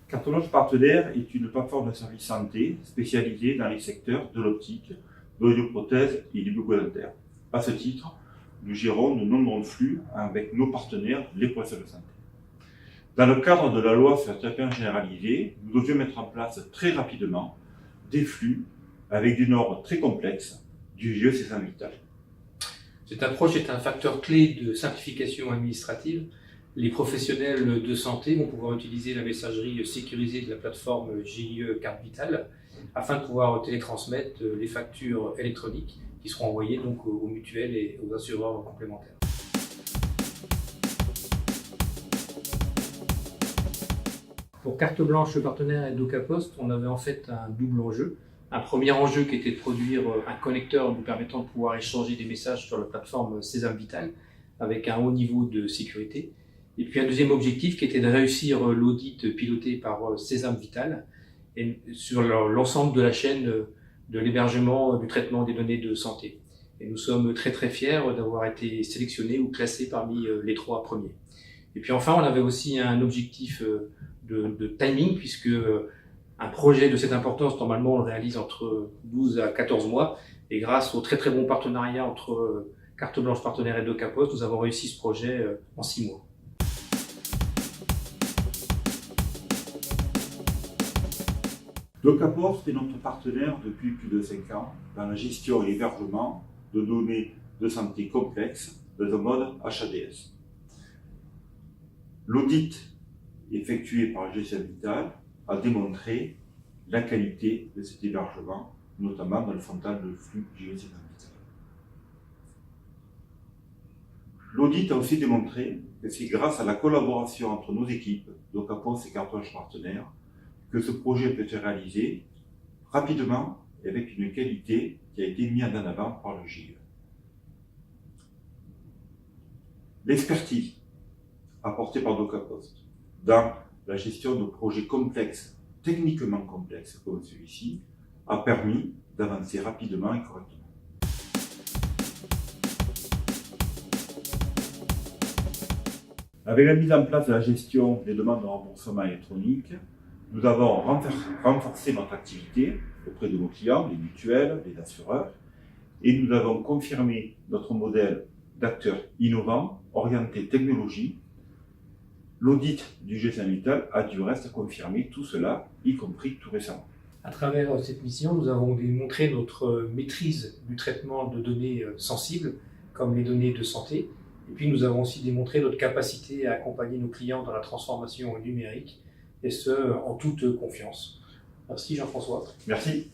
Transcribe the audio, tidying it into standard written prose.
Carte Blanche Partenaire est une plateforme de services santé spécialisée dans les secteurs de l'optique, de l'audioprothèse et du bucco-dentaire. À ce titre, nous gérons de nombreux flux avec nos partenaires, les professionnels de santé. Dans le cadre de la loi sur le traitement généralisé, nous devions mettre en place très rapidement des flux avec des normes très complexes du GIE César Vital. Cette approche est un facteur clé de simplification administrative. Les professionnels de santé vont pouvoir utiliser la messagerie sécurisée de la plateforme GIE Carte Vitale afin de pouvoir télétransmettre les factures électroniques qui seront envoyées donc aux mutuelles et aux assureurs complémentaires. Pour Carte Blanche Partenaire et DocaPost, on avait en fait un double enjeu. Un premier enjeu qui était de produire un connecteur nous permettant de pouvoir échanger des messages sur la plateforme Sésame Vital avec un haut niveau de sécurité. Et puis un deuxième objectif qui était de réussir l'audit piloté par Sésame Vital et sur l'ensemble de la chaîne de l'hébergement, du traitement des données de santé. Et nous sommes très fiers d'avoir été sélectionnés ou classés parmi les 3 premiers. Et puis enfin, on avait aussi un objectif de timing puisque un projet de cette importance, normalement, on le réalise entre 12 à 14 mois. Et grâce au très bon partenariat entre Carte Blanche Partenaire et DocaPost, nous avons réussi ce projet en 6 mois. DocaPost est notre partenaire depuis plus de 5 ans dans la gestion et l'hébergement de données de santé complexes dans le mode HADS. L'audit effectué par GIE César Vital a démontré la qualité de cet hébergement, notamment dans le frontal de flux GIE César Vital. L'audit a aussi démontré que c'est grâce à la collaboration entre nos équipes, DocaPost et Carte Blanche Partenaire, que ce projet peut être réalisé rapidement et avec une qualité qui a été mise en avant par le GIE. L'expertise apportée par DocaPost dans la gestion de projets complexes, techniquement complexes comme celui-ci, a permis d'avancer rapidement et correctement. Avec la mise en place de la gestion des demandes de remboursement électronique, nous avons renforcé notre activité auprès de nos clients, les mutuelles, les assureurs, et nous avons confirmé notre modèle d'acteur innovant, orienté technologie. L'audit du GIE César Vital a du reste confirmé tout cela, y compris tout récemment. À travers cette mission, nous avons démontré notre maîtrise du traitement de données sensibles, comme les données de santé. Et puis nous avons aussi démontré notre capacité à accompagner nos clients dans la transformation numérique, et ce, en toute confiance. Merci Jean-François. Merci.